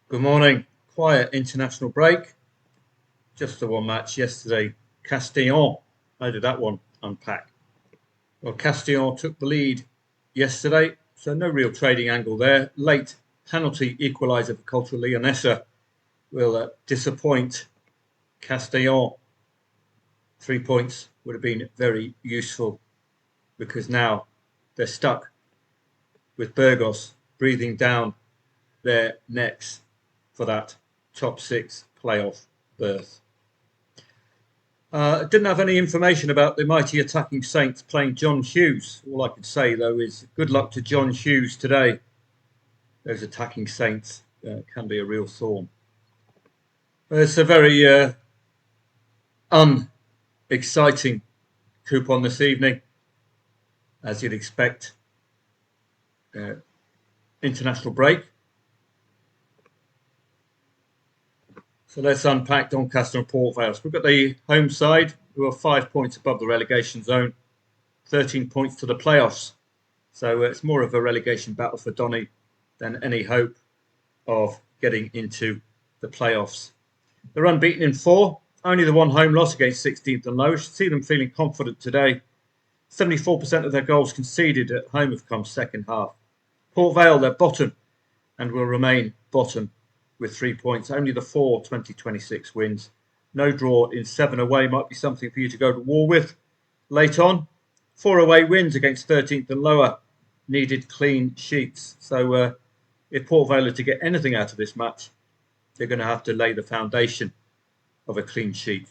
Good morning. Quiet international break. Just the one match yesterday. Castillon. How did that one unpack? Well, Castillon took the lead yesterday, so no real trading angle there. Late penalty equaliser for Cultural Leonessa will disappoint Castillon. 3 points would have been very useful because now they're stuck with Burgos breathing down their necks for that top six playoff berth. Didn't have any information about the mighty attacking Saints playing John Hughes. All I could say, though, is good luck to John Hughes today. Those attacking Saints can be a real thorn. It's a very unexciting coupon this evening, as you'd expect. International break. So let's unpack Doncaster and Port Vale. So we've got the home side, who are 5 points above the relegation zone, 13 points to the playoffs. So it's more of a relegation battle for Donny than any hope of getting into the playoffs. They're unbeaten in 4, only the one home loss against 16th and low. Should see them feeling confident today. 74% of their goals conceded at home have come second half. Port Vale, they're bottom and will remain bottom with 3 points. Only the 4 2026 wins. No draw in 7 away might be something for you to go to war with late on. 4 away wins against 13th and lower needed clean sheets. So if Port Vale are to get anything out of this match, they're going to have to lay the foundation of a clean sheet.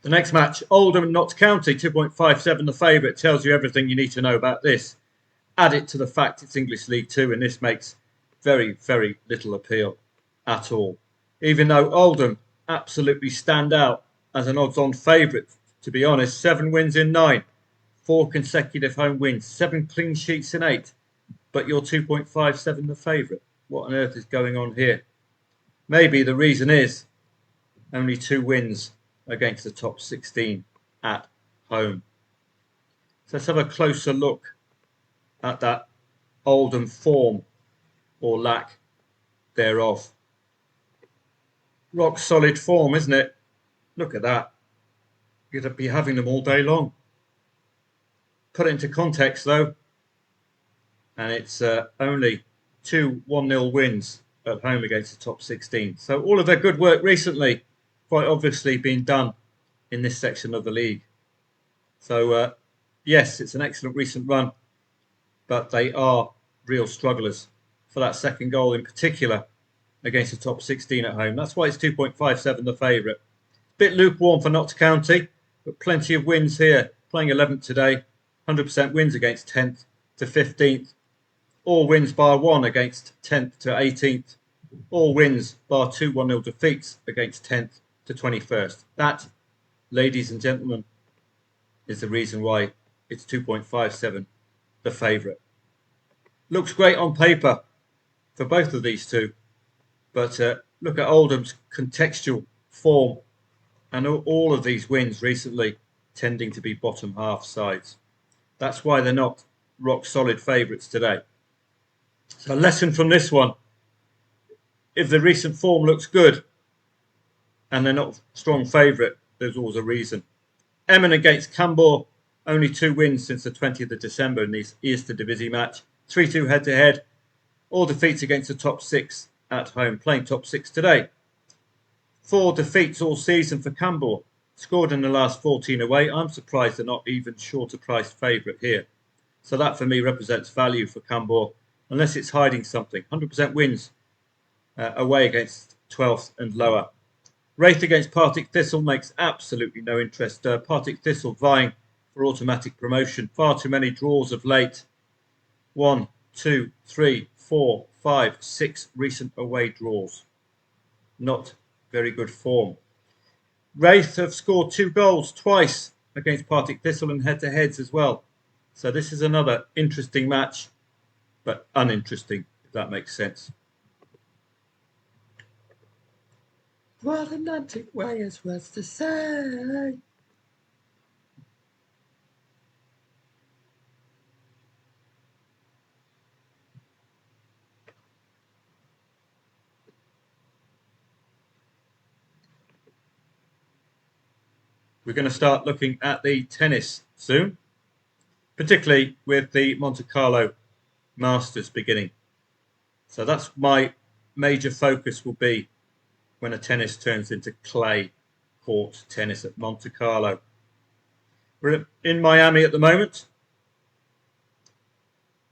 The next match, Oldham and Notts County, 2.57 the favourite. Tells you everything you need to know about this. Add it to the fact it's English League 2, and this makes very, very little appeal at all. Even though Oldham absolutely stand out as an odds-on favourite, to be honest. 7 wins in 9, 4 consecutive home wins, 7 clean sheets in 8. But you're 2.57 the favourite. What on earth is going on here? Maybe the reason is only 2 wins against the top 16 at home. So let's have a closer look at that Oldham form or lack thereof. Rock solid form, isn't it? Look at that. You're going to be having them all day long. Put it into context, though, and it's only 2 1-0 wins at home against the top 16. So all of their good work recently, quite obviously, been done in this section of the league. So, yes, it's an excellent recent run, but they are real strugglers for that second goal in particular against the top 16 at home. That's why it's 2.57 the favourite. Bit lukewarm for Notts County, but plenty of wins here. Playing 11th today, 100% wins against 10th to 15th. All wins bar 1 against 10th to 18th. All wins bar 2 1-0 defeats against 10th to 21st. That, ladies and gentlemen, is the reason why it's 2.57 the favourite. Looks great on paper for both of these two, but look at Oldham's contextual form and all of these wins recently tending to be bottom half sides. That's why they're not rock solid favourites today. So a lesson from this one: if the recent form looks good and they're not strong favourite, there's always a reason. Emmen against Cambuur, only 2 wins since the 20th of December in this Eredivisie match. 3-2 head-to-head. All defeats against the top 6 at home. Playing top 6 today. 4 defeats all season for Cambuur. Scored in the last 14 away. I'm surprised they're not even shorter priced favourite here. So that for me represents value for Cambuur, unless it's hiding something. 100% wins away against 12th and lower. Wraith against Partick Thistle makes absolutely no interest. Partick Thistle vying for automatic promotion. Far too many draws of late. 1, 2, 3, 4, 5, 6 recent away draws. Not very good form. Wraith have scored 2 goals twice against Partick Thistle and head-to-heads as well. So this is another interesting match, but uninteresting, if that makes sense. What an antic way is worth to say. we're going to start looking at the tennis soon, particularly with the Monte Carlo Masters beginning. So that's my major focus will be when a tennis turns into clay court tennis at Monte Carlo. We're in Miami at the moment.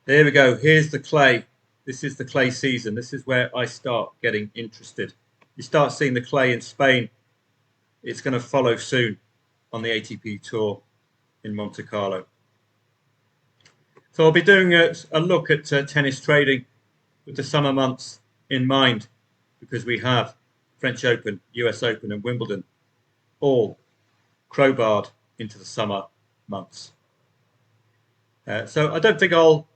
There we go. Here's the clay. This is the clay season. This is where I start getting interested. You start seeing the clay in Spain. It's going to follow soon on the ATP Tour in Monte Carlo. So I'll be doing a look at tennis trading with the summer months in mind, because we have French Open, US Open and Wimbledon all crowbarred into the summer months. So I don't think I'll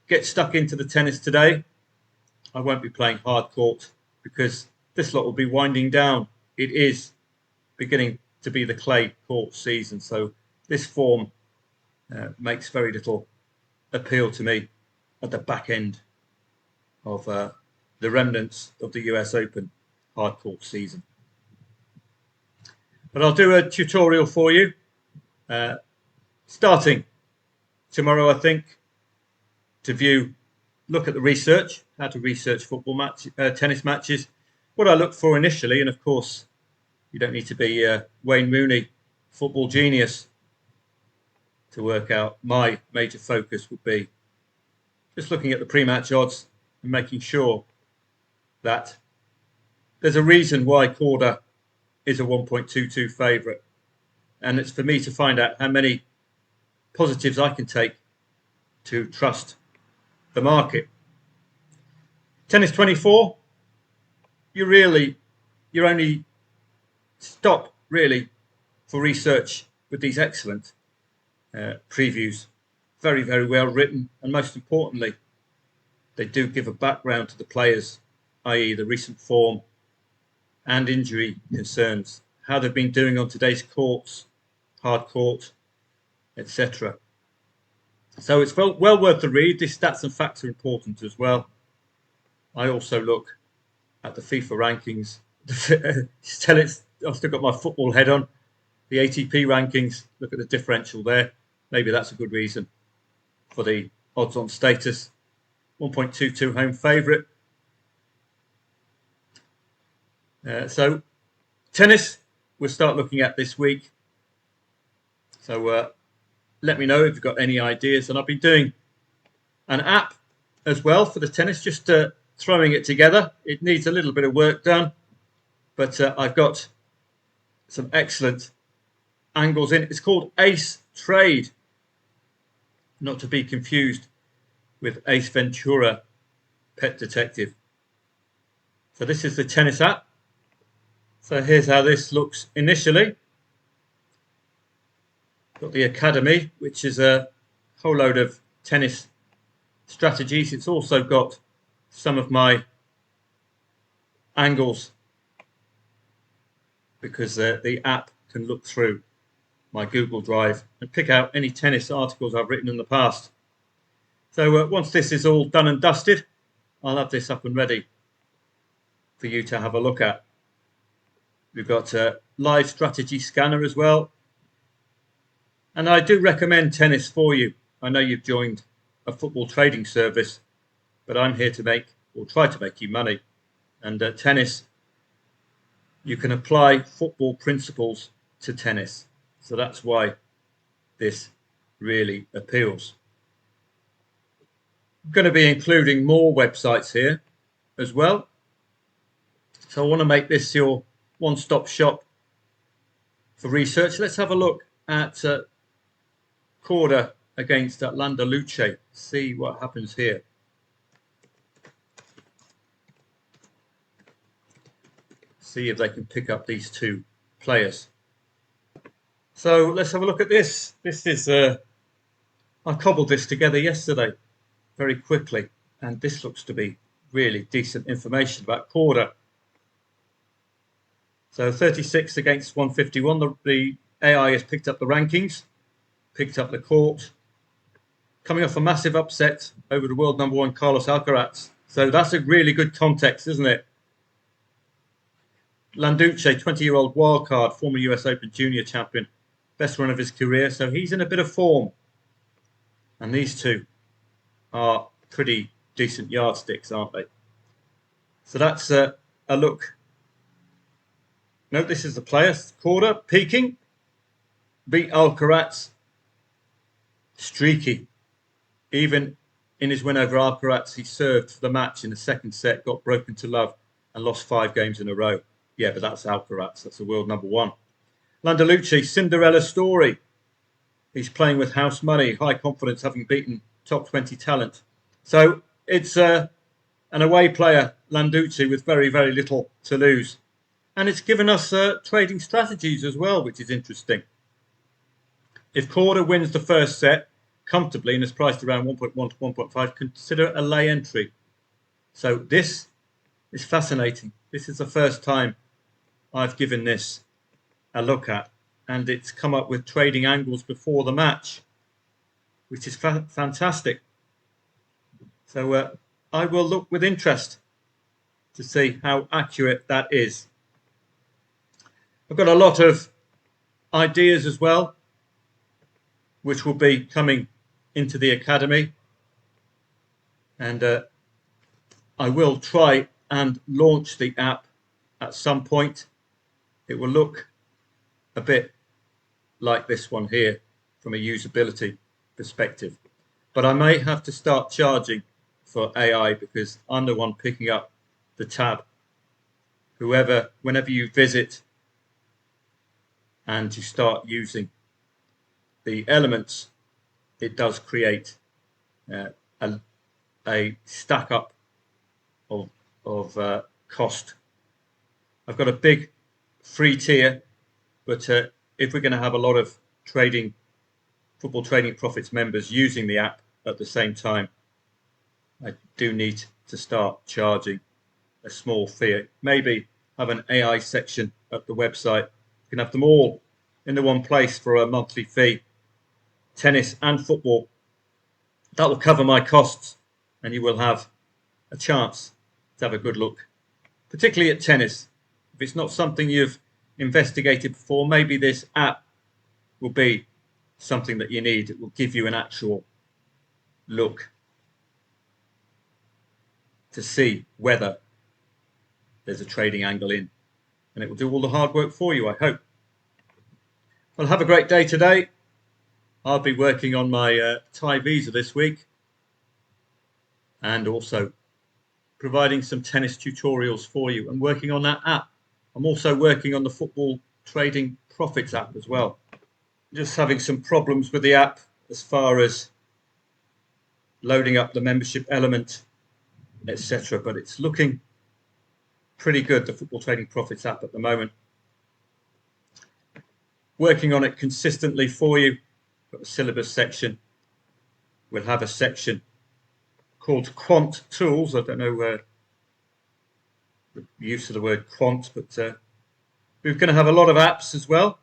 get stuck into the tennis today. I won't be playing hard court because this lot will be winding down. It is beginning to be the clay court season, so this form makes very little appeal to me at the back end of the remnants of the US Open hard court season. But I'll do a tutorial for you starting tomorrow, I think, to look at the research, how to research tennis matches, what I look for initially, and of course you don't need to be Wayne Rooney, football genius, to work out my major focus would be just looking at the pre-match odds and making sure that there's a reason why Korda is a 1.22 favourite, and it's for me to find out how many positives I can take to trust the market. Tennis 24, you're only stop really for research with these excellent previews. Very, very well written, and most importantly, they do give a background to the players, i.e. the recent form and injury concerns, how they've been doing on today's courts, hard court, etc. So it's well worth the read. These stats and facts are important as well. I also look at the FIFA rankings. I've still got my football head on. The ATP rankings, look at the differential there. Maybe that's a good reason for the odds on status. 1.22 home favourite. So tennis we'll start looking at this week. So let me know if you've got any ideas. And I've been doing an app as well for the tennis, just throwing it together. It needs a little bit of work done, but I've got some excellent angles in it. It's called Ace Trade, not to be confused with Ace Ventura, Pet Detective. So this is the tennis app. So here's how this looks initially. Got the Academy, which is a whole load of tennis strategies. It's also got some of my angles, because the app can look through my Google Drive and pick out any tennis articles I've written in the past. So once this is all done and dusted, I'll have this up and ready for you to have a look at. We've got a live strategy scanner as well. And I do recommend tennis for you. I know you've joined a football trading service, but I'm here to try to make you money. And tennis, you can apply football principles to tennis. So that's why this really appeals. I'm going to be including more websites here as well. So I want to make this your one-stop shop for research. Let's have a look at Korda against Landa Luce. See what happens here. See if they can pick up these two players. So let's have a look at this. This is I cobbled this together yesterday very quickly, and this looks to be really decent information about Korda. So 36 against 151. The AI has picked up the rankings, picked up the court, coming off a massive upset over the world number one Carlos Alcaraz. So that's a really good context, isn't it? Landucci, 20-year-old wildcard, former US Open junior champion, best run of his career. So he's in a bit of form. And these two are pretty decent yardsticks, aren't they? So that's a look. Note this is the player, Korda, peaking. Beat Alcaraz. Streaky. Even in his win over Alcaraz, he served for the match in the second set, got broken to love, and lost 5 games in a row. Yeah, but that's Alcaraz. That's the world number 1. Landalucci, Cinderella story. He's playing with house money, high confidence, having beaten top 20 talent. So it's an away player, Landucci, with very, very little to lose. And it's given us trading strategies as well, which is interesting. If Korda wins the first set comfortably and is priced around 1.1 to 1.5, consider a lay entry. So this is fascinating. This is the first time I've given this a look at, and it's come up with trading angles before the match, which is fantastic. So I will look with interest to see how accurate that is. I've got a lot of ideas as well, which will be coming into the academy, and I will try and launch the app at some point. It will look a bit like this one here from a usability perspective, but I may have to start charging for AI because I'm the one picking up the tab. Whenever you visit and you start using the elements, it does create a stack up of cost. I've got a big free tier, but if we're going to have a lot of Football Trading Profits members using the app at the same time, I do need to start charging a small fee. Maybe have an AI section at the website. You can have them all in the one place for a monthly fee. Tennis and football. That will cover my costs, and you will have a chance to have a good look, particularly at tennis. If it's not something you've investigated before, maybe this app will be something that you need. It will give you an actual look to see whether there's a trading angle in, and it will do all the hard work for you, I hope. Well, have a great day today. I'll be working on my Thai visa this week, and also providing some tennis tutorials for you and working on that app. I'm also working on the Football Trading Profits app as well. Just having some problems with the app as far as loading up the membership element, etc. But it's looking pretty good, the Football Trading Profits app at the moment. Working on it consistently for you. Got the syllabus section. We'll have a section called Quant Tools. I don't know the use of the word quant, but we're going to have a lot of apps as well.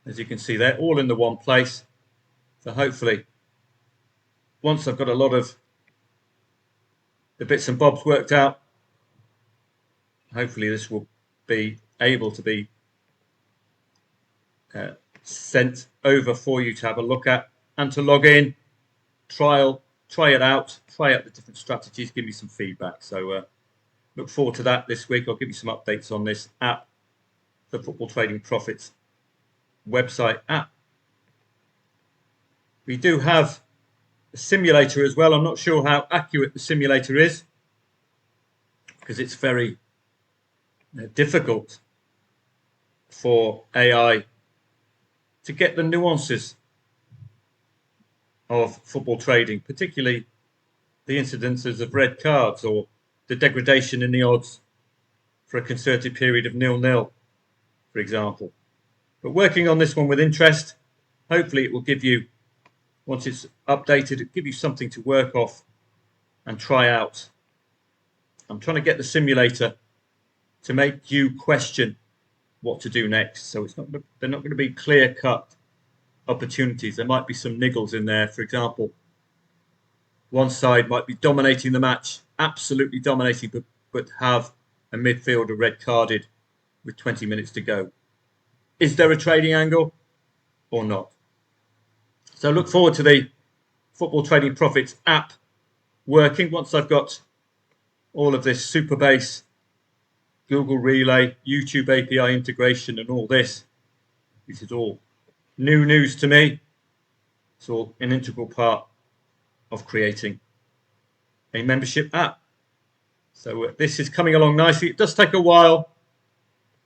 As you can see, they're all in the one place. So hopefully, once I've got a lot of the bits and bobs worked out, hopefully this will be able to be sent over for you to have a look at and to log in, try it out, try out the different strategies, give me some feedback. So look forward to that this week. I'll give you some updates on this app, the Football Trading Profits website app. We do have a simulator as well. I'm not sure how accurate the simulator is because it's very difficult for AI to get the nuances of football trading, particularly the incidences of red cards or the degradation in the odds for a concerted period of 0-0, for example. But working on this one with interest, hopefully it will give you, once it's updated, it'll give you something to work off and try out. I'm trying to get the simulator to make you question what to do next. So they're not going to be clear-cut opportunities. There might be some niggles in there. For example, one side might be dominating the match, absolutely dominating, but have a midfielder red carded with 20 minutes to go. Is there a trading angle or not? So look forward to the Football Trading Profits app working once I've got all of this Superbase, Google Relay, YouTube API integration and all this. This is all new news to me. It's all an integral part of creating a membership app. So this is coming along nicely. It does take a while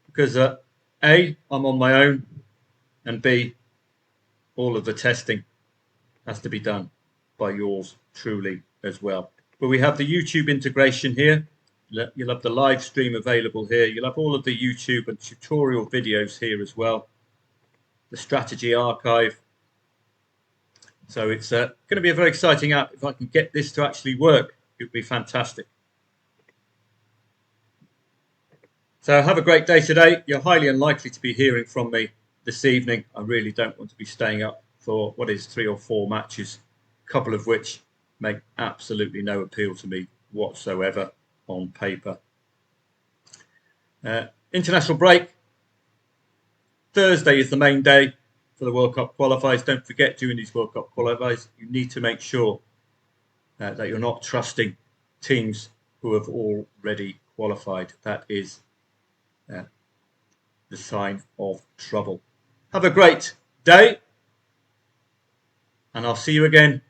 because A, I'm on my own, and B, all of the testing has to be done by yours truly as well. But we have the YouTube integration here. You'll have the live stream available here. You'll have all of the YouTube and tutorial videos here as well. The strategy archive. So it's going to be a very exciting app. If I can get this to actually work, it would be fantastic. So have a great day today. You're highly unlikely to be hearing from me this evening. I really don't want to be staying up for what is 3 or 4 matches, a couple of which make absolutely no appeal to me whatsoever on paper. International break. Thursday is the main day for the World Cup qualifiers. Don't forget, during these World Cup qualifiers, you need to make sure that you're not trusting teams who have already qualified. That is the sign of trouble. Have a great day, and I'll see you again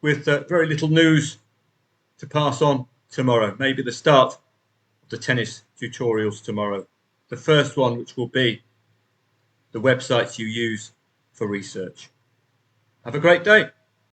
with very little news to pass on tomorrow. Maybe the start of the tennis tutorials tomorrow. The first one, which will be the websites you use for research. Have a great day.